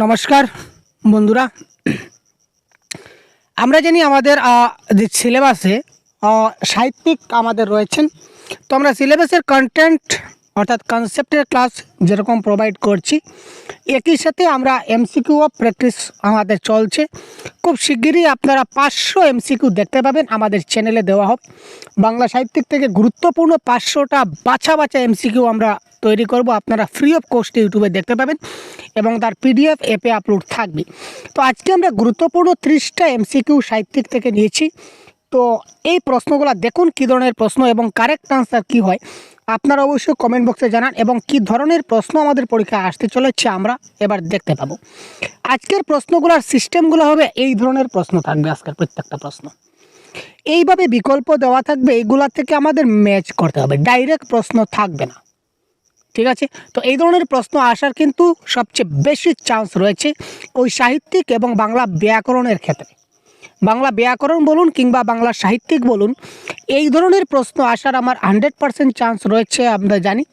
নমস্কার বন্ধুরা। আমরা জানি আমাদের যে সিলেবাসে সাহিত্যিক আমাদের রয়েছেন, তো আমরা সিলেবাসের কন্টেন্ট অর্থাৎ কনসেপ্টের ক্লাস যেরকম প্রোভাইড করছি, একই সাথে আমরা এমসিকিউ অফ প্র্যাকটিস আমাদের চলছে। খুব শিগগিরই আপনারা 500 এমসিকিউ দেখতে পাবেন আমাদের চ্যানেলে দেওয়া হবে। বাংলা সাহিত্যিক থেকে গুরুত্বপূর্ণ 500টা বাছা বাছা এমসিকিউ আমরা তৈরি করব, আপনারা ফ্রি অফ কস্টে ইউটিউবে দেখতে পাবেন এবং তার পিডিএফ অ্যাপে আপলোড থাকবে। তো আজকে আমরা গুরুত্বপূর্ণ 30টা এমসিকিউ সাহিত্যিক থেকে নিয়েছি। তো এই প্রশ্নগুলো দেখুন কী ধরনের প্রশ্ন এবং কারেক্ট আনসার কী হয় আপনারা অবশ্যই কমেন্ট বক্সে জানান, এবং কী ধরনের প্রশ্ন আমাদের পরীক্ষায় আসতে চলেছে আমরা এবার দেখতে পাবো। আজকের প্রশ্নগুলোর সিস্টেমগুলো হবে এই ধরনের প্রশ্ন থাকবে। আজকের প্রত্যেকটা প্রশ্ন এইভাবে বিকল্প দেওয়া থাকবে, এইগুলা থেকে আমাদের ম্যাচ করতে হবে, ডাইরেক্ট প্রশ্ন থাকবে না। ঠিক আছে, তো এই ধরনের প্রশ্ন আসার কিন্তু সবচেয়ে বেশি চান্স রয়েছে ওই সাহিত্যিক এবং বাংলা ব্যাকরণের ক্ষেত্রে। বাংলা ব্যাকরণ বলুন কিংবা বাংলা সাহিত্যিক বলুন, এই ধরনের প্রশ্ন আসার আমার 100% চান্স রয়েছে। আমরা জানি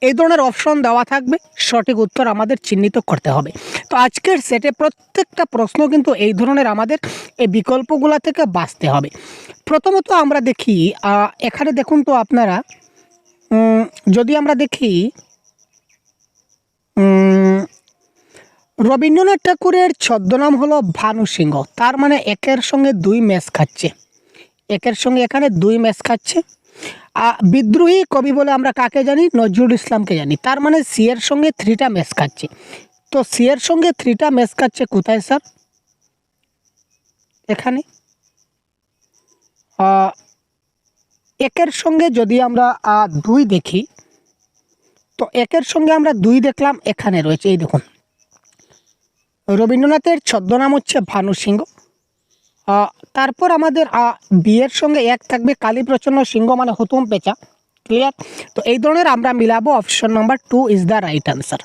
এই ধরনের অপশন দেওয়া থাকবে, সঠিক উত্তর আমাদের চিহ্নিত করতে হবে। তো আজকের সেটে প্রত্যেকটা প্রশ্ন কিন্তু এই ধরনের আমাদের এই বিকল্পগুলো থেকে বাঁচতে হবে। প্রথমত আমরা দেখি এখানে দেখুন তো আপনারা, যদি আমরা দেখি রবীন্দ্রনাথ ঠাকুরের ছদ্মনাম হলো ভানু সিংহ, তার মানে একের সঙ্গে দুই ম্যাচ খাচ্ছে, একের সঙ্গে এখানে দুই ম্যাচ খাচ্ছে। বিদ্রোহী কবি বলে আমরা কাকে জানি? নজরুল ইসলামকে জানি, তার মানে সি এর সঙ্গে 3টা ম্যাচ খাচ্ছে। তো সি এর সঙ্গে 3টা ম্যাচ খাচ্ছে কোথায় স্যার? এখানে একের সঙ্গে যদি আমরা 2 দেখি, তো একের সঙ্গে আমরা 2 দেখলাম, এখানে রয়েছে। এই দেখুন, রবীন্দ্রনাথের ছদ্মনাম হচ্ছে ভানু সিংহ। তারপর আমাদের বিয়ের সঙ্গে 1 থাকবে, কালীপ্রচন্ন সিংহ মানে হুতুম পেঁচা। ক্লিয়ার? তো এই ধরনের আমরা মিলাবো, option number 2 is the right answer.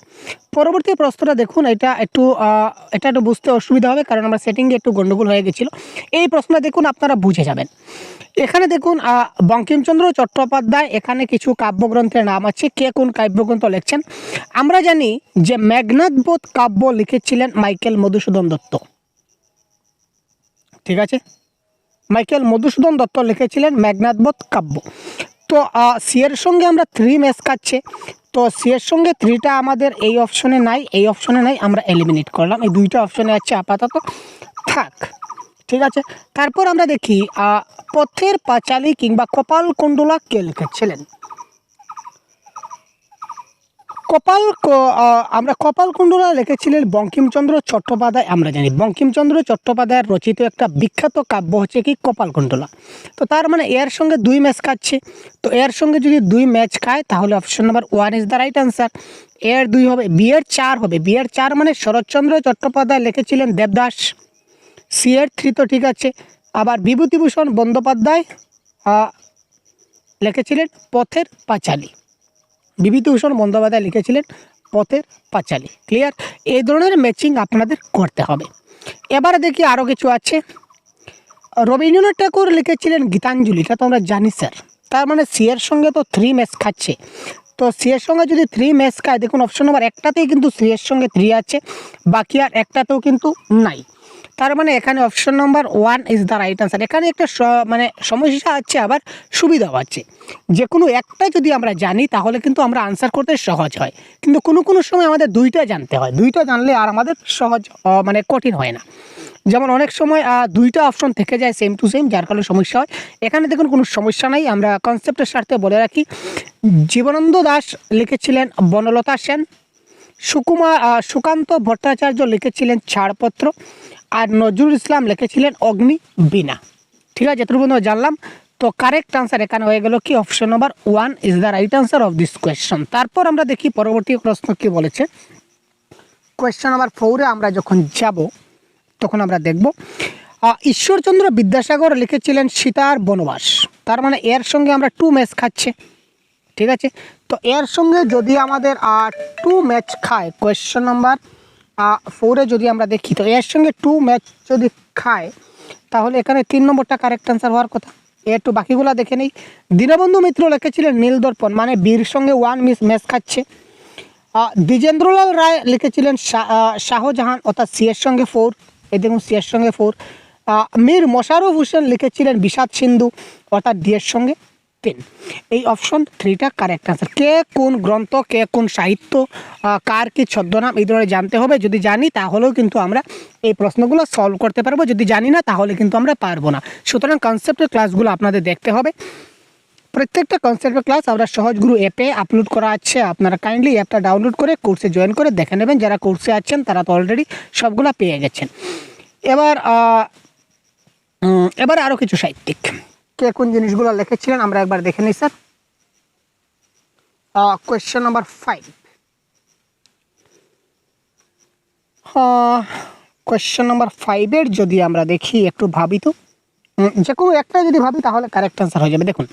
পরবর্তী প্রশ্নটা দেখুন, এটা একটু বুঝতে অসুবিধা হবে কারণ আমরা সেটিংয়ে একটু গন্ডগোল হয়ে গেছিলো। এই প্রশ্নটা দেখুন, আপনারা বুঝে যাবেন। এখানে দেখুন বঙ্কিমচন্দ্র চট্টোপাধ্যায়, এখানে কিছু কাব্যগ্রন্থের নাম আছে, কে কোন কাব্যগ্রন্থ লিখছেন। আমরা জানি যে মেঘনাদবধ কাব্য লিখেছিলেন মাইকেল মধুসূদন দত্ত। ঠিক আছে, মাইকেল মধুসূদন দত্ত লিখেছিলেন মেঘনাদবধ কাব্য। তো সি এর সঙ্গে আমরা 3 ম্যাচ খাচ্ছে, তো সি এর সঙ্গে 3টা আমাদের এই অপশনে নাই, এই অপশনে নাই, আমরা এলিমিনেট করলাম। এই 2টা অপশনে আছে আপাতত থাক। ঠিক আছে, তারপর আমরা দেখি পথের পাঁচালী কিংবা কপালকুণ্ডলা কে লিখেছিলেন। আমরা কপালকুণ্ডলা লিখেছিলেন বঙ্কিমচন্দ্র চট্টোপাধ্যায়। আমরা জানি বঙ্কিমচন্দ্র চট্টোপাধ্যায়ের রচিত একটা বিখ্যাত কাব্য হচ্ছে কি কপালকুণ্ডলা। তো তার মানে এর সঙ্গে 2 ম্যাচ খাচ্ছে, তো এর সঙ্গে যদি 2 ম্যাচ খায় তাহলে option number 1 is the right answer. এর 2 হবে, বিয়ের 4 হবে, বিয়ের 4 মানে শরৎচন্দ্র চট্টোপাধ্যায় লিখেছিলেন দেবদাস। সি এর 3 তো ঠিক আছে। আবার বিভূতিভূষণ বন্দ্যোপাধ্যায় লিখেছিলেন পথের পাঁচালী, বিভূতিভূষণ বন্দ্যোপাধ্যায় লিখেছিলেন পথের পাঁচালী। ক্লিয়ার? এই ধরনের ম্যাচিং আপনাদের করতে হবে। এবারে দেখি আরও কিছু আছে। রবীন্দ্রনাথ ঠাকুর লিখেছিলেন গীতাঞ্জলি, এটা তো আমরা জানি স্যার। তার মানে সি এর সঙ্গে তো 3 ম্যাচ খাচ্ছে, তো সি এর সঙ্গে যদি 3 ম্যাচ খায়, দেখুন অপশন নাম্বার 1টাতেই কিন্তু সি এর সঙ্গে 3 আছে, বাকি আর একটাতেও কিন্তু নাই। তার মানে এখানে option number 1 is the right answer. এখানে একটা মানে সমস্যা আছে, আবার সুবিধাও আছে। যে কোনো একটা যদি আমরা জানি তাহলে কিন্তু আমরা আনসার করতে সহজ হয়, কিন্তু কোনো সময় আমাদের 2টা জানতে হয়। 2টা জানলে আর আমাদের সহজ মানে কঠিন হয় না। যেমন অনেক সময় 2টা অপশন থেকে যায় সেম টু সেম, যার কারণে সমস্যা হয়। এখানে দেখুন কোনো সমস্যা নাই, আমরা কনসেপ্টের স্বার্থে বলে রাখি। জীবনানন্দ দাশ লিখেছিলেন বনলতা সেন, সুকান্ত ভট্টাচার্য লিখেছিলেন ছাড়পত্র, আর নজরুল ইসলাম লিখেছিলেন অগ্নি বীণা। ঠিক আছে, যতটুকু জানলাম। তো কারেক্ট আনসার এখানে হয়ে গেল কি option number 1 is the right answer of this question. তারপর আমরা দেখি পরবর্তী প্রশ্ন কি বলেছে। কোয়েশ্চন নাম্বার 4-এ আমরা যখন যাব তখন আমরা দেখব ঈশ্বরচন্দ্র বিদ্যাসাগর লিখেছিলেন সীতার বনবাস। তার মানে এর সঙ্গে আমরা 2 ম্যাচ খাচ্ছে। ঠিক আছে, তো এর সঙ্গে যদি আমাদের 2 ম্যাচ খায়, কোয়েশ্চন নাম্বার 4-এ যদি আমরা দেখি, তো এর সঙ্গে 2 ম্যাচ যদি খায় তাহলে এখানে 3 নম্বরটা কারেক্ট আনসার হওয়ার কথা। একটু বাকিগুলো দেখে নেই। দীনবন্ধু মিত্র লিখেছিলেন নীলদর্পণ, মানে বীর সঙ্গে 1 ম্যাচ খাচ্ছে। দ্বিজেন্দ্রলাল রায় লিখেছিলেন শাহজাহান, অর্থাৎ সি এর সঙ্গে 4, এই দেখুন সি এর সঙ্গে 4। মীর মোশাররফ হোসেন লিখেছিলেন বিষাদ সিন্ধু, অর্থাৎ ডি এর সঙ্গে 3। এই অপশন 3টা কারেক্ট আনসার। কে কোন গ্রন্থ, কে কোন সাহিত্য, কার কি ছদ্মনাম, এই ধরনের জানতে হবে। যদি জানি তাহলেও কিন্তু আমরা এই প্রশ্নগুলো সলভ করতে পারবো, যদি জানি না তাহলে কিন্তু আমরা পারবো না। সুতরাং কনসেপ্টের ক্লাসগুলো আপনাদের দেখতে হবে। প্রত্যেকটা কনসেপ্টের ক্লাস আমরা সহজগুরু অ্যাপে আপলোড করা আছে, আপনারা কাইন্ডলি অ্যাপটা ডাউনলোড করে কোর্সে জয়েন করে দেখে নেবেন। যারা কোর্সে আছেন তারা তো অলরেডি সবগুলো পেয়ে গেছেন। এবার আরও কিছু সাহিত্যিক কে কোন জিনিসগুলো লিখেছিলেন আমরা একবার দেখে নিই sir. Question number 5। Question number 5-এর যদি আমরা দেখি, একটু ভাবি তো, যে কোনো একটা যদি ভাবি তাহলে কারেক্ট আনসার হয়ে যাবে। দেখুন,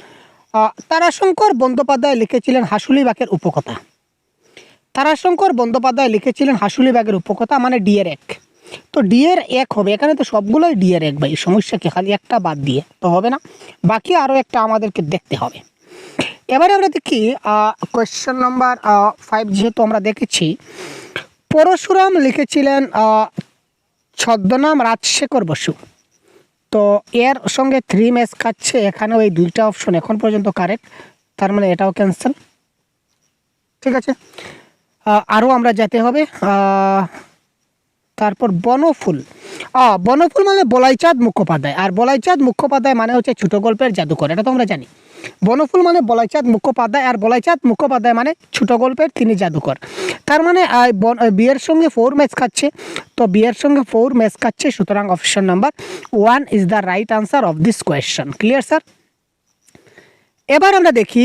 তারাশঙ্কর বন্দ্যোপাধ্যায় লিখেছিলেন হাসুলিবাগের উপকথা। তারাশঙ্কর বন্দ্যোপাধ্যায় লিখেছিলেন হাসুলিবাগের উপকথা, মানে ডি এর 1। তো ডি এর 1 হবে, এখানে তো সবগুলোই ডি এর 1 ভাই, সমস্যা কি, খালি একটা বাদ দিয়ে তো হবে না, বাকি আরও একটা আমাদেরকে দেখতে হবে। এবারে আমরা দেখি কোয়েশ্চেন নাম্বার 5, যেহেতু আমরা দেখেছি পরশুরাম লিখেছিলেন ছদ্মনাম রাজশেখর বসু। তো এর সঙ্গে 3 ম্যাচ খাচ্ছে, এখানেও এই 2টা অপশন এখন পর্যন্ত কারেক্ট, তার মানে এটাও ক্যান্সেল। ঠিক আছে, আরও আমরা যেতে হবে। তারপর বনফুল, বনফুল মানে বলাইচাঁদ মুখোপাধ্যায়, আর বলাইচাঁদ মুখোপাধ্যায় মানে হচ্ছে ছোটো গল্পের জাদুকর, এটা তো আমরা জানি। বনফুল মানে বলাইচাঁদ মুখোপাধ্যায়, আর বলাইচাঁদ মুখোপাধ্যায় মানে ছোটো গল্পের তিনি জাদুকর। তার মানে বিয়ের সঙ্গে 4 ম্যাচ খাচ্ছে, তো বিয়ের সঙ্গে 4 ম্যাচ খাচ্ছে, সুতরাং option number 1 is the right answer of this question. Clear sir? এবার আমরা দেখি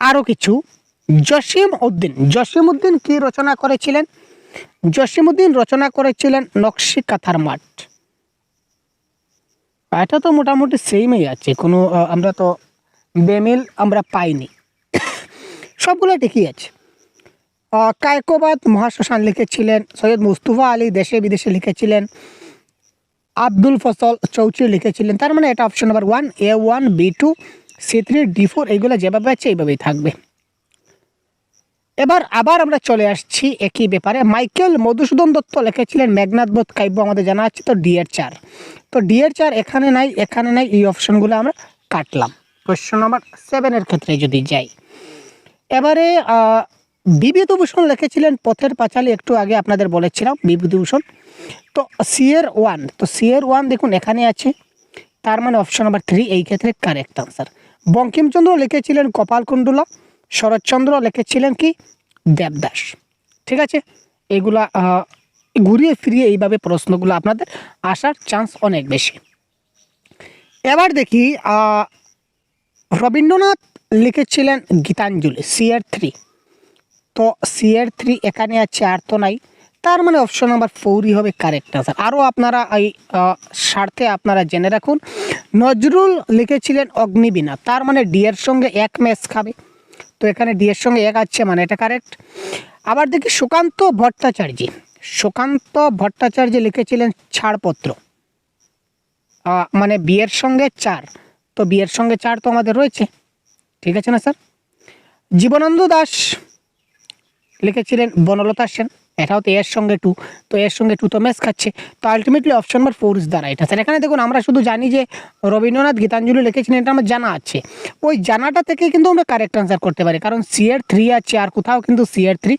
আরও কিছু। জসিম উদ্দিন কি রচনা করেছিলেন? জসিম উদ্দিন রচনা করেছিলেন নকশি কাঁথার মাঠ। এটা তো মোটামুটি সেমই আছে, কোনো আমরা তো বেমিল আমরা পাইনি, সবগুলো ঠিকই আছে। কায়কোবাদ মহাশ্মশান লিখেছিলেন সৈয়দ মুস্তফা আলী, দেশে বিদেশে লিখেছিলেন আব্দুল ফসল চৌধুরী লিখেছিলেন। তার মানে এটা option number 1, A1, B2, C3, D4, এইগুলো যেভাবে আছে এইভাবেই থাকবে। এবার আবার আমরা চলে আসছি একই ব্যাপারে। মাইকেল মধুসূদন দত্ত লিখেছিলেন মেঘনাদবধ কাব্য, আমাদের জানা আছে, তো ডি এর 4। তো ডি এর 4 এখানে নাই, এখানে নাই, এই অপশনগুলো আমরা কাটলাম। কোয়েশ্চন নাম্বার 7-এর ক্ষেত্রে যদি যাই, এবারে বিভূতিভূষণ লিখেছিলেন পথের পাঁচালী, একটু আগে আপনাদের বলেছিলাম বিভূতিভূষণ। তো সি এর 1, তো সি এর 1 দেখুন এখানে আছে, তার মানে অপশন নাম্বার 3 এই ক্ষেত্রে কারেক্ট আনসার। বঙ্কিমচন্দ্র লিখেছিলেন কপালকুণ্ডলা, শরৎচন্দ্র লিখেছিলেন কি দেবদাস। ঠিক আছে, এগুলা ঘুরিয়ে ফিরিয়ে এইভাবে প্রশ্নগুলো আপনাদের আসার চান্স অনেক বেশি। এবার দেখি রবীন্দ্রনাথ লিখেছিলেন গীতাঞ্জলি, সি এর 3। তো সি এর 3 এখানে আছে, আর তো নাই, তার মানে অপশন নাম্বার 4ই হবে কারেক্ট আনসার। আরও আপনারা এই স্বার্থে আপনারা জেনে রাখুন, নজরুল লিখেছিলেন অগ্নিবীণা, তার মানে ডি এর সঙ্গে 1 ম্যাচ খাবে, তো এখানে ডি এর সঙ্গে 1 আছে, মানে এটা কারেক্ট। আবার দেখি সুকান্ত ভট্টাচার্য লিখেছিলেন ছাড়পত্র, মানে বি এর সঙ্গে 4, তো বি এর সঙ্গে 4 তো আমাদের রয়েছে, ঠিক আছে না স্যার? জীবনানন্দ দাশ লিখেছিলেন বনলতা সেন, এটাও তো এর সঙ্গে 2, তো এর সঙ্গে 2 তো ম্যাচ খাচ্ছে, তো ultimately option number 4 is the right answer. এখানে দেখুন আমরা শুধু জানি যে রবীন্দ্রনাথ গীতাঞ্জলি লিখেছিলেন, এটা আমার জানা আছে, ওই জানাটা থেকে কিন্তু আমরা কারেক্ট আনসার করতে পারি, কারণ সি এর 3 আছে, আর কোথাও কিন্তু সি এর 3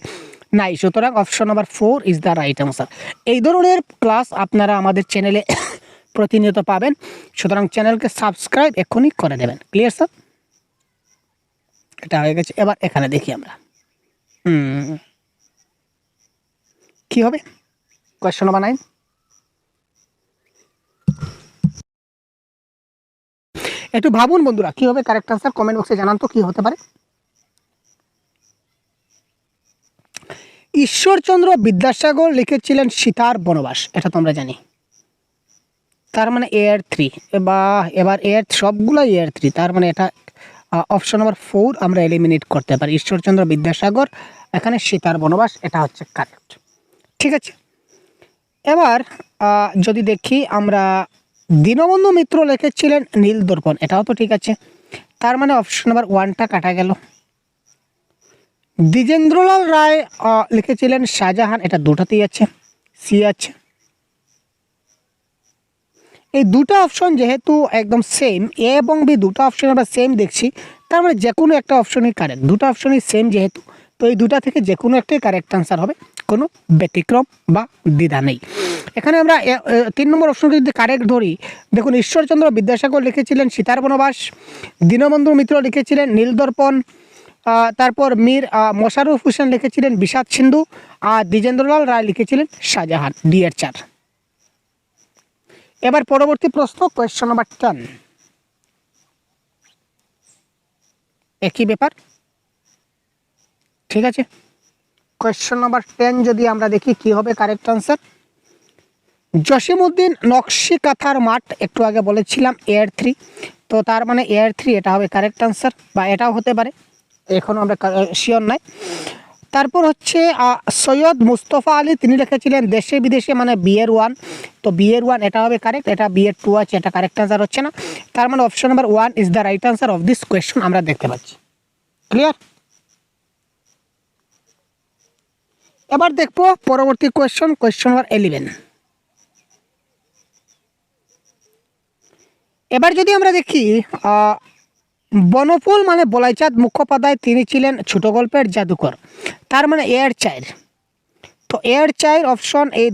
নাই, সুতরাং option number 4 is the right answer. এই ধরনের ক্লাস আপনারা আমাদের চ্যানেলে প্রতিনিয়ত পাবেন, সুতরাং চ্যানেলকে সাবস্ক্রাইব এখনই করে দেবেন। Clear sir? এটা হয়ে গেছে। এবার এখানে দেখি আমরা কি হবে কোয়েশ্চন নাম্বার 9। একটু ভাবুন বন্ধুরা, কি হবে কারেক্ট আনসার, কমেন্ট বক্সে জানান তো কি হতে পারে। ঈশ্বরচন্দ্র বিদ্যাসাগর লিখেছিলেন সীতার বনবাস, এটা তো আমরা জানি, তার মানে এ এর 3। এবার এর সবগুলো এ এর 3, তার মানে এটা অপশন নাম্বার 4 আমরা এলিমিনেট করতে পারি। ঈশ্বরচন্দ্র বিদ্যাসাগর, এখানে সীতার বনবাস, এটা হচ্ছে কারেক্ট। ঠিক আছে, এবার যদি দেখি আমরা দীনবন্ধু মিত্র লিখেছিলেন নীল দর্পণ, এটাও তো ঠিক আছে, তার মানে অপশন নাম্বার 1টা কাটা গেল। দ্বিজেন্দ্রলাল রায় লিখেছিলেন শাহজাহান, এটা দুটাতেই আছে, সি আছে। এই দুটো অপশন যেহেতু একদম সেম, এ এবং বি দুটো অপশন আমরা সেম দেখছি, তার মানে যে কোনো একটা অপশনই কারেক্ট। দুটো অপশনই সেম যেহেতু, তো এই দুটা থেকে যে কোনো একটাই কারেক্ট আনসার হবে, কোনো ব্যতিক্রম বা দ্বিধা নেই। এখানে আমরা 3 নম্বর অপশনকে যদি কারেক্ট ধরি, দেখুন ঈশ্বরচন্দ্র বিদ্যাসাগর লিখেছিলেন সীতার বনবাস, দীনবন্ধু মিত্র লিখেছিলেন নীলদর্পণ, তারপর মীর মোশাররফ হোসেন লিখেছিলেন বিষাদ সিন্ধু, আর দ্বিজেন্দ্রলাল রায় লিখেছিলেন শাহজাহান, ডি এর 4। এবার পরবর্তী প্রশ্ন, কোয়েশ্চন নাম্বার 10। একই ব্যাপার, ঠিক আছে। কোয়েশ্চন নাম্বার 10 যদি আমরা দেখি কি হবে কারেক্ট আনসার। জসিমউদ্দিন নকশি কাঁথার মাঠ, একটু আগে বলেছিলাম এর 3, তো তার মানে এর 3 এটা হবে কারেক্ট আনসার, বা এটাও হতে পারে, এখনও আমরা শিওর নাই। তারপর হচ্ছে সৈয়দ মুস্তফা আলী, তিনি লিখেছিলেন দেশে বিদেশে, মানে বিয়ের 1, তো বিয়ের 1 এটা হবে কারেক্ট। এটা বিয়ের 2 আছে, এটা কারেক্ট আনসার হচ্ছে না, তার মানে option number 1 is the right answer of this question আমরা দেখতে পাচ্ছি। ক্লিয়ার? এবার দেখবো পরবর্তী কোয়েশ্চন, কোয়েশ্চন নাম্বার 11। এবার যদি আমরা দেখি বনফুল মানে বলাইচাঁদ মুখোপাধ্যায়, তিনি ছিলেন ছোট গল্পের জাদুকর, তার মানে এর 4, তো এর 4 অপশন এই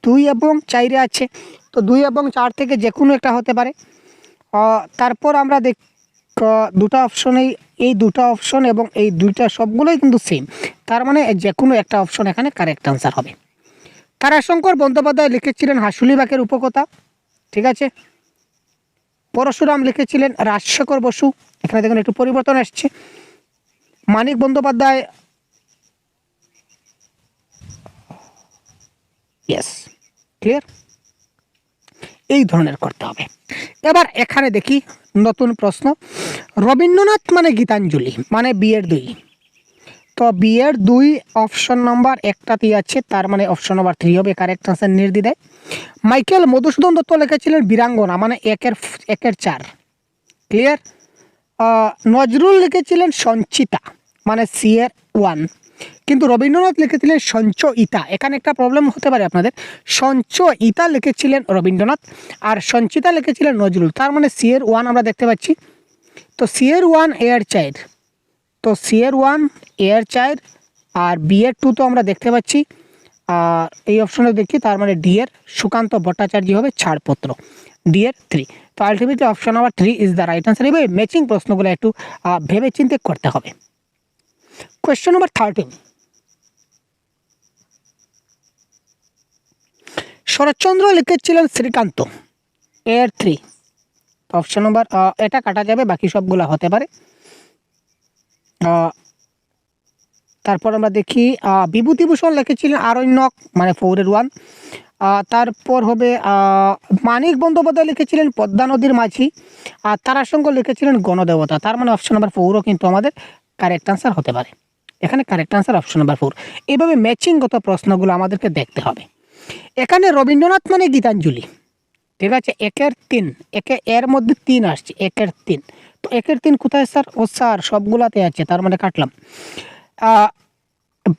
2 এবং 4 আছে, তো 2 এবং 4 থেকে যে কোনো একটা হতে পারে। তারপর আমরা দেখ দুটো অপশনেই, এই দুটো অপশন এবং এই দুইটা সবগুলোই কিন্তু সেম, তার মানে যে কোনো একটা অপশন এখানে কারেক্ট আনসার হবে। তারাশঙ্কর বন্দ্যোপাধ্যায় লিখেছিলেন হাসুলিবাগের উপকথা, ঠিক আছে। পরশুরাম লিখেছিলেন রাজশেখর বসু, এখানে দেখুন একটু পরিবর্তন আসছে। মানিক বন্দ্যোপাধ্যায়, ইয়েস, ক্লিয়ার, এই ধরনের করতে হবে। এবার এখানে দেখি নতুন প্রশ্ন, রবীন্দ্রনাথ মানে গীতাঞ্জলি, মানে বিয়ের 2, তো বিয়ের 2 অপশন নাম্বার একটাতেই আছে, তার মানে অপশন নাম্বার 3 হবে কারেক্ট আনসার নির্দ্বিধায়। মাইকেল মধুসূদন দত্ত লিখেছিলেন বীরাঙ্গনা, মানে 1-এর 4, ক্লিয়ার। নজরুল লিখেছিলেন সঞ্চিতা, মানে সি এর 1, কিন্তু রবীন্দ্রনাথ লিখেছিলেন সঞ্চয়িতা। এখানে একটা প্রবলেম হতে পারে আপনাদের, সঞ্চয়িতা লিখেছিলেন রবীন্দ্রনাথ আর সঞ্চিতা লিখেছিলেন নজরুল, তার মানে সি এর 1 আমরা দেখতে পাচ্ছি। তো সি এর 1 এর 4, তো সি এর 1 এর 4 আর বি এর 2 তো আমরা দেখতে পাচ্ছি, আর এই অপশনে দেখি, তার মানে ডি এর সুকান্ত ভট্টাচার্য হবে ছাড়পত্র, ডি এর 3। তো ultimately option number 3 is the right answer. এবার ম্যাচিং প্রশ্নগুলো একটু ভেবে চিন্তে করতে হবে। কোয়েশ্চন নাম্বার 13, শরৎচন্দ্র লিখেছিলেন শ্রীকান্ত, এর 3, অপশন নাম্বার এটা কাটা যাবে, বাকি সবগুলো হতে পারে। তারপর আমরা দেখি বিভূতিভূষণ লিখেছিলেন আরণ্যক, মানে 4-এর 1। তারপর হবে মানিক বন্দ্যোপাধ্যায় লিখেছিলেন পদ্মা নদীর মাঝি, আর তারাশঙ্কর লিখেছিলেন গণদেবতা, তার মানে অপশন নাম্বার 4ও কিন্তু আমাদের কারেক্ট আনসার হতে পারে। এখানে কারেক্ট আনসার অপশন নাম্বার 4। এইভাবে ম্যাচিংগত প্রশ্নগুলো আমাদেরকে দেখতে হবে। এখানে রবীন্দ্রনাথ মানে গীতাঞ্জলি, ঠিক আছে, 1-এর 3, এর মধ্যে 3 আসছে, 1-এর 3, তো 1-এর 3 কোথায় স্যার? ও স্যার সবগুলাতে আছে, তার মানে কাটলাম।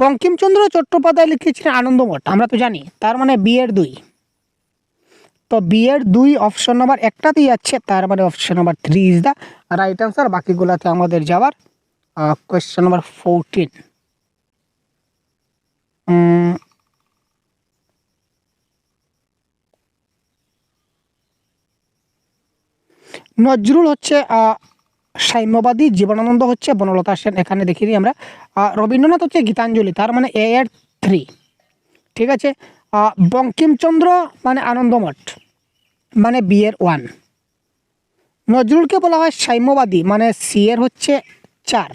বঙ্কিমচন্দ্র চট্টোপাধ্যায় লিখেছিলেন আনন্দমঠ, আমরা তো জানি, তার মানে বি এর 2, তো বি এর 2 অপশন নাম্বার একটাতেই আছে, তার মানে option number 3 is the right answer. বাকিগুলোতে আমাদের যাওয়ার। কোয়েশ্চেন নাম্বার 14, নজরুল হচ্ছে সাম্যবাদী, জীবনানন্দ হচ্ছে বনলতা সেন, এখানে দেখিনি আমরা। রবীন্দ্রনাথ হচ্ছে গীতাঞ্জলি, তার মানে এ এর 3, ঠিক আছে। বঙ্কিমচন্দ্র মানে আনন্দমঠ, মানে বি এর 1। নজরুলকে বলা হয় সাম্যবাদী, মানে সি এর হচ্ছে 4,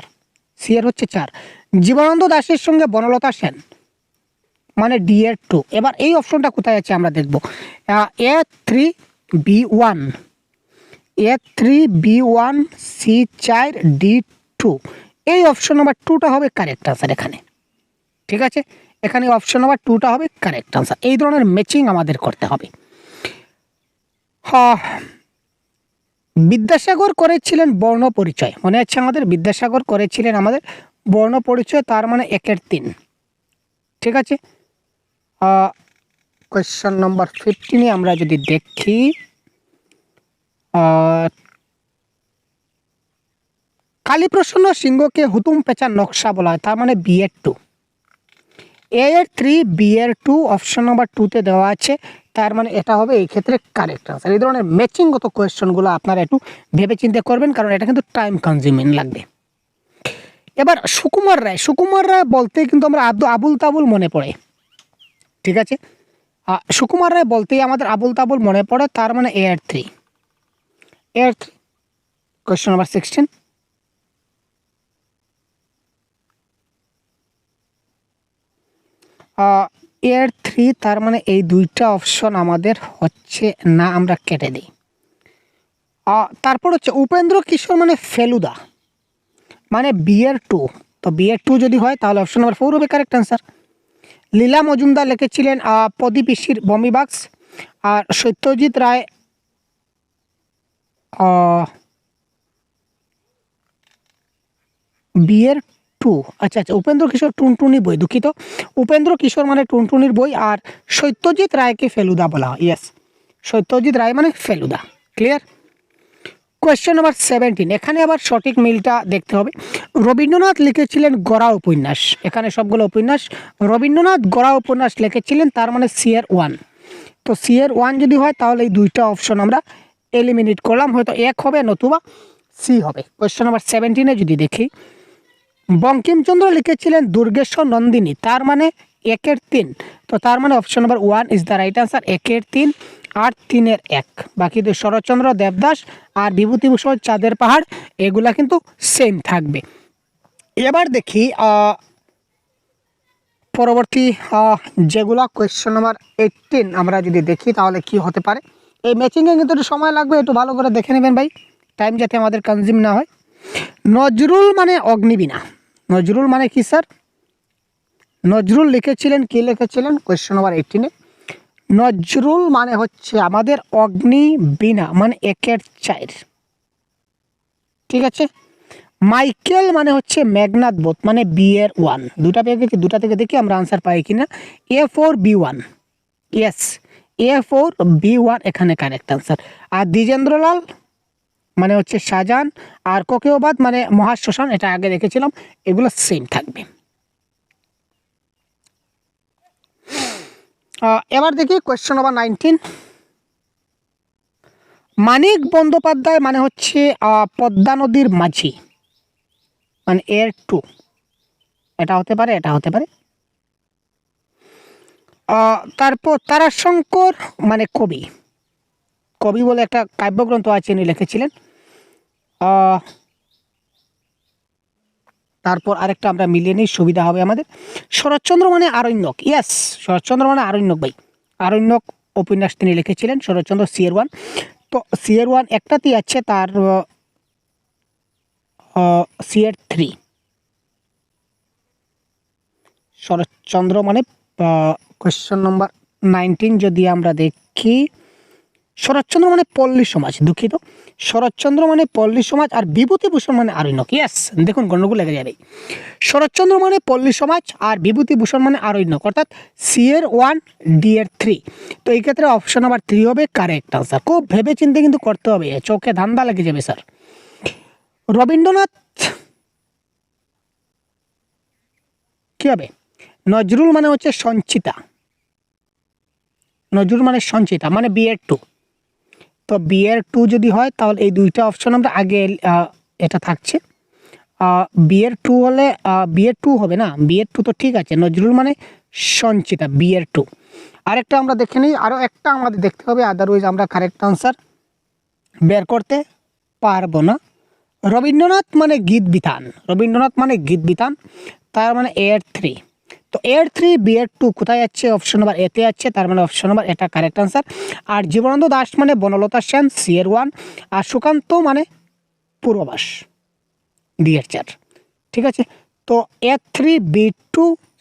সি এর হচ্ছে 4। জীবনানন্দ দাশের সঙ্গে বনলতা সেন, মানে ডি এর 2। এবার এই অপশনটা কোথায় আছে আমরা দেখব। A3B1, A3B1, C4, D2, এই অপশন নাম্বার 2টা হবে কারেক্ট আনসার এখানে, ঠিক আছে। এখানে অপশন নাম্বার 2টা হবে কারেক্ট আনসার। এই ধরনের ম্যাচিং আমাদের করতে হবে। বিদ্যাসাগর করেছিলেন বর্ণ পরিচয়, মনে আছে আমাদের বিদ্যাসাগর করেছিলেন আমাদের বর্ণ পরিচয়, তার মানে 1/3। ঠিক আছে, কোয়েশ্চন নম্বর 15 আমরা যদি দেখি, কালীপ্রসন্ন সিংহকে হুতুম পেঁচার নকশা বলা হয়, তার মানে BA2। A-3 BA2 option number 2তে দেওয়া আছে, তার মানে এটা হবে এই ক্ষেত্রে কারেক্ট আনসার। এই ধরনের ম্যাচিংগত কোয়েশ্চনগুলো আপনারা একটু ভেবে চিন্তে করবেন, কারণ এটা কিন্তু টাইম কনজিউমিং লাগবে। এবার সুকুমার রায় বলতে কিন্তু আমরা আবুল তাবুল মনে পড়ে। ঠিক আছে, সুকুমার রায় বলতেই আমাদের আবুল তাবুল মনে পড়ে, তার মানে A-3। কোয়েশ্চন নাম্বার 16, A-3 তার মানে এই দুইটা অপশন আমাদের হচ্ছে না, আমরা কেটে দিই। তারপর হচ্ছে উপেন্দ্র কিশোর মানে ফেলুদা, মানে BA2। তো BA2 যদি হয় তাহলে অপশন নাম্বার 4 হবে কারেক্ট আনসার। লীলা মজুমদার লিখেছিলেন প্রদীপিসির বমিবাক্স, আর সত্যজিৎ রায় BA2। আচ্ছা, উপেন্দ্র কিশোর টুনটুনি বই, দুঃখিত, উপেন্দ্র কিশোর মানে টুনটুনির বই, আর সত্যজিৎ রায়কে ফেলুদা বলা হয়। ইয়েস, সত্যজিৎ রায় মানে ফেলুদা। ক্লিয়ার। কোয়েশ্চেন নাম্বার 17, এখানে আবার সঠিক মিলটা দেখতে হবে। রবীন্দ্রনাথ লিখেছিলেন গড়া উপন্যাস, এখানে সবগুলো উপন্যাস। রবীন্দ্রনাথ গড়া উপন্যাস লিখেছিলেন, তার মানে CR1। তো CR1 যদি হয় তাহলে এই দুইটা অপশন আমরা এলিমিনেট করলাম, হয়তো 1 হবে নতুবা C হবে। কোয়েশ্চেন নাম্বার 17 যদি দেখি, বঙ্কিমচন্দ্র লিখেছিলেন দুর্গেশ্বর নন্দিনী, তার মানে 1/3। তো তার মানে option number 1 is the right answer, 1/3 আর 3/1। বাকি দুই শরৎচন্দ্র দেবদাস আর বিভূতিভূষণ চাঁদের পাহাড়, এগুলা কিন্তু সেম থাকবে। এবার দেখি পরবর্তী যেগুলা কোয়েশ্চন নাম্বার 18 আমরা যদি দেখি তাহলে কি হতে পারে। এই ম্যাচিংয়ে কিন্তু একটু সময় লাগবে, একটু ভালো করে দেখে নেবেন ভাই, টাইম যাতে আমাদের কনজিউম না হয়। নজরুল মানে অগ্নিবীণা, নজরুল মানে কি স্যার? নজরুল লিখেছিলেন, কি লিখেছিলেন? কোয়েশ্চন নাম্বার 18-এ নজরুল মানে হচ্ছে আমাদের অগ্নিবীণা, মানে 1/4। ঠিক আছে। মাইকেল মানে হচ্ছে মেঘনাদ বোধ, মানে BA1। দুটা পেয়ে গেছি, দুটা থেকে দেখি আমরা আনসার পাই কিনা। A4B1, ইয়েস, A4B1 এখানে কারেক্ট আনসার। আর দ্বিজেন্দ্রলাল মানে হচ্ছে শাহজাহান, আর কোকেওবাদ মানে মহাশ্মশান, এটা আগে দেখেছিলাম, এগুলো সেম থাকবে। এবার দেখি কোয়েশ্চন নাম্বার 19, মানিক বন্দ্যোপাধ্যায় মানে হচ্ছে পদ্মা নদীর মাঝি, মানে A2। এটা হতে পারে, এটা হতে পারে। তারপর তারাশঙ্কর মানে কবি, কবি বলে একটা কাব্যগ্রন্থ আছে, উনি লিখেছিলেন। তারপর আরেকটা আমরা মিলিয়ে নিই, সুবিধা হবে আমাদের। শরৎচন্দ্র মানে আরণ্যক, ইয়েস, শরৎচন্দ্র মানে আরণ্যক ভাই, আরণ্যক উপন্যাস তিনি লিখেছিলেন, শরৎচন্দ্র CR1। তো CR1 একটাতেই আছে, তার CR3। শরৎচন্দ্র মানে কোয়েশ্চন নম্বর 19 যদি আমরা দেখি, শরৎচন্দ্র মানে পল্লী সমাজ, দুঃখিত, শরৎচন্দ্র মানে পল্লী সমাজ, আর বিভূতিভূষণ মানে আরণ্যক। ইয়েস, দেখুন গণ্ডগোল লেগে যাবে। শরৎচন্দ্র মানে পল্লী সমাজ আর বিভূতিভূষণ মানে আরণ্যক, অর্থাৎ CR1 D3। তো এই ক্ষেত্রে অপশন নাম্বার 3 হবে কারেক্ট আনসার। খুব ভেবে চিন্তে কিন্তু করতে হবে, চোখে ধান্দা লেগে যাবে স্যার। রবীন্দ্রনাথ কি হবে? নজরুল মানে হচ্ছে সঞ্চিতা, নজরুল মানে সঞ্চিতা, মানে BA2। তো BA2 যদি হয় তাহলে এই দুইটা অপশন আমরা আগে এটা থাকছে। BA2 হলে BA2 হবে না, BA2 তো ঠিক আছে, নজরুল মানে সঞ্চিতা, BA2। আরেকটা আমরা দেখে নিই, আরও একটা আমাদের দেখতে হবে, আদারওয়াইজ আমরা কারেক্ট আনসার বের করতে পারবো না। রবীন্দ্রনাথ মানে গীত বিতান, রবীন্দ্রনাথ মানে গীত বিতান, তার মানে A3। তো A3 BA2 কোথায় যাচ্ছে? অপশন নাম্বার এতে যাচ্ছে, তার মানে অপশন নাম্বার এটা কারেক্ট আনসার। আর জীবনানন্দ দাশ মানে বনলতা সেন, CR1। আর সুকান্ত মানে পূর্ববাস, D4। ঠিক আছে, তো A3 B2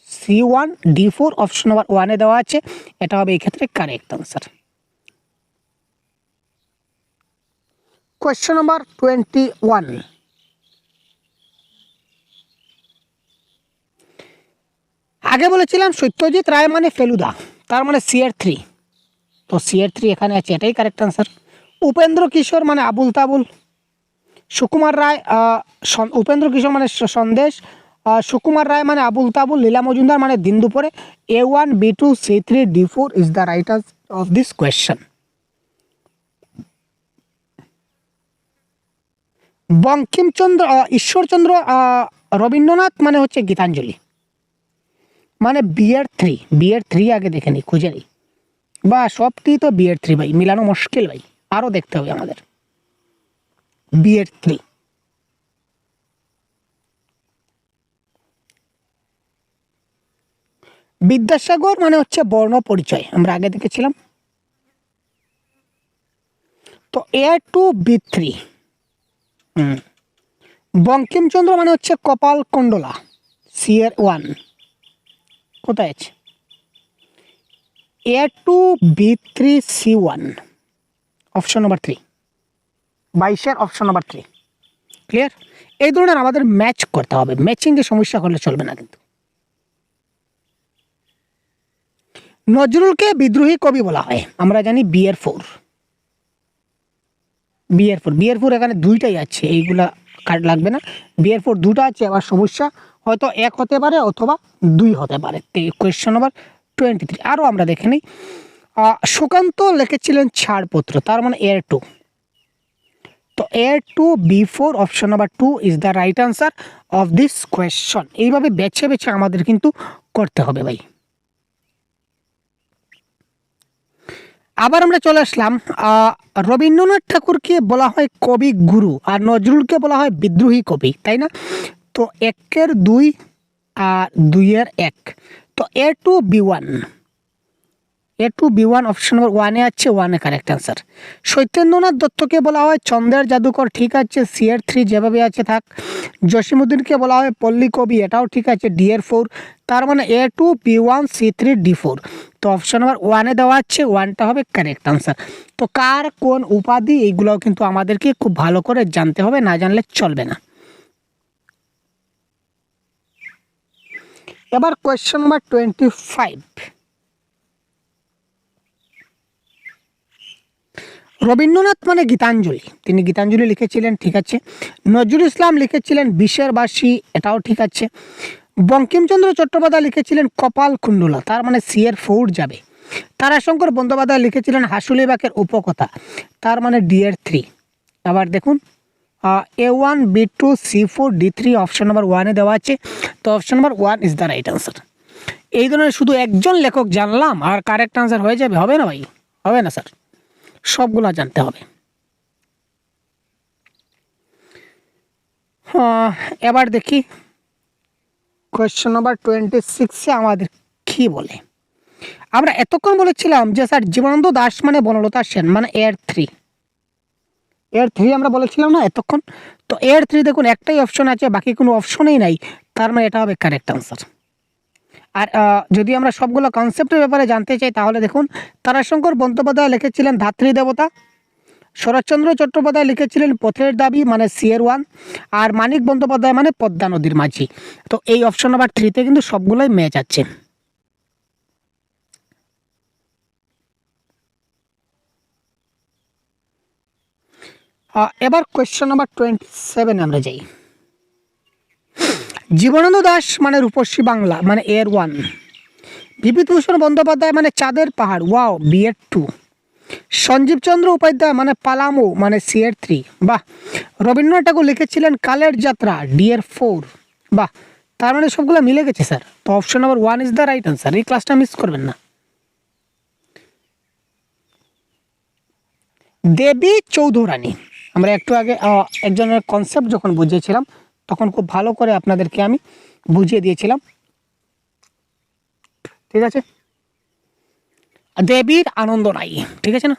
C1 D4 option number 1-এ দেওয়া আছে, এটা হবে এই ক্ষেত্রে কারেক্ট আনসার। Question number 21। আগে বলেছিলাম সত্যজিৎ রায় মানে ফেলুদা, তার মানে CR3। তো CR3 এখানে আছে, এটাই কারেক্ট আনসার। উপেন্দ্র কিশোর মানে আবুল তাবুল। সুকুমার রায় উপেন্দ্র কিশোর মানে সন্দেশ। সুকুমার রায় মানে আবুল তাবুল। লীলা মজুমদার মানে দিন দুপুরে। A1 B2 C3 D4 is the right answer of this question. Bankimchandra Ishwarchandra Rabindranath মানে হচ্ছে গীতাঞ্জলি, মানে বিয়ের থ্রি আগে দেখে নিই, খুঁজে নিই। বা সবটি তো বিয়ের 3 ভাই, মিলানো মুশকিল ভাই, আরও দেখতে হবে আমাদের। বিয়ের 3। বিদ্যাসাগর মানে হচ্ছে বর্ণ পরিচয়, আমরা আগে দেখেছিলাম। তো A2 B3। বঙ্কিমচন্দ্র মানে হচ্ছে কপাল কুণ্ডলা, CR1 কোথায় আছে? A2 B3 C1, option number 3, 22-এর অপশন নাম্বার 3। ক্লিয়ার? এই ধরনের আমাদের ম্যাচ করতে হবে, ম্যাচিংয়ে সমস্যা করলে চলবে না কিন্তু। নজরুলকে বিদ্রোহী কবি বলা হয়, আমরা জানি BR4। এখানে দুইটাই আছে, এইগুলা কার্ড লাগবে না। BR4 দুটো আছে, আবার সমস্যা হয়তো 1 হতে পারে অথবা 2 হতে পারে। Question number 23। আরও আমরা দেখে নিই। সুকান্ত লিখেছিলেন ছাড়পত্র, তার মানে A2। তো A2 B4 option number 2 is the right answer of this question. এইভাবে বেছে বেছে আমাদের কিন্তু করতে হবে ভাই। আবার আমরা চলে আসলাম, রবীন্দ্রনাথ ঠাকুরকে বলা হয় কবি গুরু আর নজরুলকে বলা হয় বিদ্রোহী কবি, তাই না? তো 1-এর 2 আর 2-এর 1। তো A2 B1 অপশন নাম্বার 1-এ আছে, 1-এ কারেক্ট আনসার। সত্যেন্দ্রনাথ দত্তকে বলা হয় চন্দ্রের জাদুকর, ঠিক আছে, CR3 যেভাবে আছে থাক। জসিমউদ্দিনকে বলা হয় পল্লী কবি, এটাও ঠিক আছে, DR4। তার মানে A2 B1 C3 D4। তো অপশন নাম্বার 1-এ দেওয়া আছে, 1টা হবে কারেক্ট আনসার। তো কার কোন উপাধি, এইগুলোও কিন্তু আমাদেরকে খুব ভালো করে জানতে হবে, না জানলে চলবে না। এবার কোয়েশ্চন নাম্বার 25। রবীন্দ্রনাথ মানে গীতাঞ্জলি, তিনি গীতাঞ্জলি লিখেছিলেন, ঠিক আছে। নজরুল ইসলাম লিখেছিলেন বিষের বাসী, এটাও ঠিক আছে। বঙ্কিমচন্দ্র চট্টোপাধ্যায় লিখেছিলেন কপাল কুণ্ডলা, তার মানে CR4 যাবে। তারাশঙ্কর বন্দ্যোপাধ্যায় লিখেছিলেন হাসুলিবাকের উপকথা, তার মানে DR3। আবার দেখুন, A1 B2 C4 D3 option number 1-এ দেওয়া আছে। তো option number 1 is the right answer. এই ধরনের শুধু একজন লেখক জানলাম আর কারেক্ট আনসার হয়ে যাবে, হবে না ভাই, হবে না স্যার, সবগুলা জানতে হবে। এবার দেখি কোয়েশ্চন নাম্বার 26-এ আমাদের কি বলে। আমরা এতক্ষণ বলেছিলাম যে স্যার জীবনানন্দ দাশ মানে বনলতা সেন, মানে A3 আমরা বলেছিলাম না এতক্ষণ। তো A3 দেখুন একটাই অপশন আছে, বাকি কোনো অপশনেই নাই, তার মানে এটা হবে কারেক্ট আনসার। আর যদি আমরা সবগুলো কনসেপ্টের ব্যাপারে জানতে চাই তাহলে দেখুন, তারাশঙ্কর বন্দ্যোপাধ্যায় লিখেছিলেন ধাত্রী দেবতা। শরৎচন্দ্র চট্টোপাধ্যায় লিখেছিলেন পথের দাবি, মানে CR1। আর মানিক বন্দ্যোপাধ্যায় মানে পদ্মা নদীর মাঝি। তো এই অপশন নাম্বার 3-তে কিন্তু সবগুলোই ম্যাচ আছে। এবার কোয়েশ্চন নাম্বার 27 আমরা যাই। জীবনানন্দ দাশ মানে রূপসী বাংলা, মানে AR1। বিভূতিভূষণ বন্দ্যোপাধ্যায় মানে চাঁদের পাহাড়, ওয়াও, BR2। সঞ্জীবচন্দ্র উপাধ্যায় মানে পালামো, মানে CR3। বাহ। রবীন্দ্রনাথ ঠাকুর লিখেছিলেন কালের যাত্রা, DR4। বাহ, তার মানে সবগুলো মিলে গেছে স্যার। তো option number 1 is the right answer, এই ক্লাসটা মিস করবেন না। দেবী চৌধুরানী, আমরা একটু আগে একজনের কনসেপ্ট যখন বুঝিয়েছিলাম তখন খুব ভালো করে আপনাদেরকে আমি বুঝিয়ে দিয়েছিলাম, ঠিক আছে। দেবীর আনন্দ নাই, ঠিক আছে না।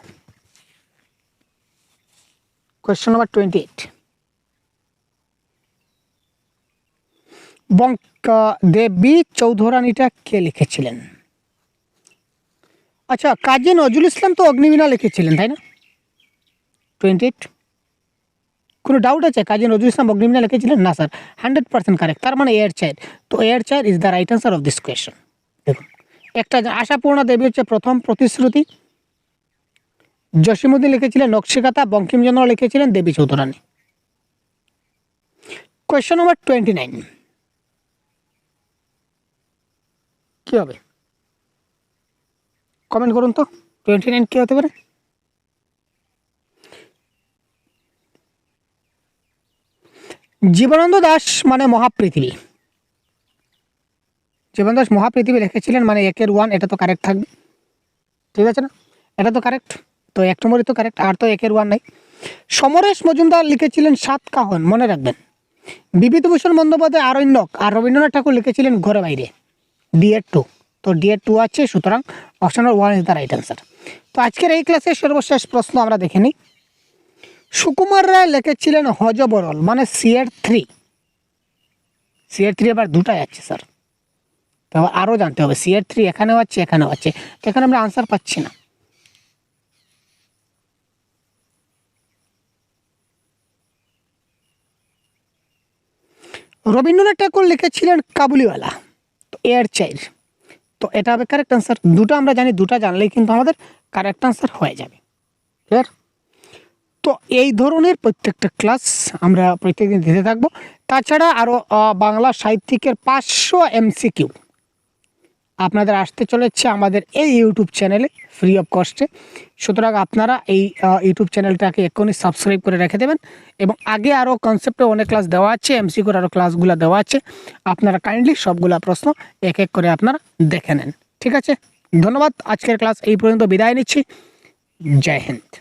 Question number 28। দেবী চৌধুরানীটা কে লিখেছিলেন? আচ্ছা, কাজী নজরুল ইসলাম তো অগ্নিবীণা লিখেছিলেন, তাই না? 28। কোনো ডাউট আছে? কাজী নজরুল ইসলাম অগ্নিমিত্রা লিখেছিলেন? না স্যার, 100% কারেক্ট। তার মানে এয়ার চাইল্ড। তো air child is the right answer of this question. দেখুন, একটা আশাপূর্ণা দেবী হচ্ছে প্রথম প্রতিশ্রুতি, জসীমউদ্দিন লিখেছিলেন নকশিকাঁথা, বঙ্কিমচন্দ্র লিখেছিলেন দেবী চৌধুরানী। কোয়েশ্চেন নম্বর 29 কি হবে? কমেন্ট করুন তো 29 কি হতে পারে? জীবনানন্দ দাশ মানে মহাপৃথিবী। জীবনানন্দ দাশ মহাপৃথিবী লিখেছিলেন মানে 1 1, এটা তো কারেক্ট থাকবে, ঠিক আছে না? এটা তো কারেক্ট, তো 1 নম্বরই তো কারেক্ট, আর তো 1 1 নাই। সমরেশ মজুমদার লিখেছিলেন সাতকাহন, মনে রাখবেন। বিভূতিভূষণ বন্দ্যোপাধ্যায় আরণ্যক, আর রবীন্দ্রনাথ ঠাকুর লিখেছিলেন ঘরে বাইরে। ডিএড 2, তো ডিএড 2 আছে, সুতরাং option number 1 is the right answer. তো আজকের এই ক্লাসের সর্বশেষ প্রশ্ন আমরা দেখে নিই। সুকুমার রায় লিখেছিলেন হযবরল মানে সিএর 3। সিএর 3 আবার দুটাই আছে স্যার, তো আরও জানতে হবে। সিএর 3 এখানেও আছে, এখানেও আছে, এখানে আমরা আনসার পাচ্ছি না। রবীন্দ্রনাথ ঠাকুর লিখেছিলেন কাবুলিওয়ালা, তো এয়ার চাইল্ড, তো এটা হবে কারেক্ট আনসার। দুটো আমরা জানি, দুটো জানলেই কিন্তু আমাদের কারেক্ট আনসার হয়ে যাবে। ক্লিয়ার? তো এই ধরনের প্রত্যেকটা ক্লাস আমরা প্রত্যেকদিন দিতে থাকবো। তাছাড়া আরও বাংলা সাহিত্যিকের 500 এমসিকিউ আপনাদের আসতে চলেছে আমাদের এই ইউটিউব চ্যানেলে ফ্রি অফ কস্টে। সুতরাং আপনারা এই ইউটিউব চ্যানেলটাকে এক্ষুনি সাবস্ক্রাইব করে রেখে দেবেন, এবং আগে আরও কনসেপ্টে অনেক ক্লাস দেওয়া আছে, এমসিকিউর আরও ক্লাসগুলো দেওয়া আছে। আপনারা কাইন্ডলি সবগুলা প্রশ্ন এক এক করে আপনারা দেখে নেন, ঠিক আছে? ধন্যবাদ। আজকের ক্লাস এই পর্যন্ত, বিদায় নিচ্ছি। জয় হিন্দ।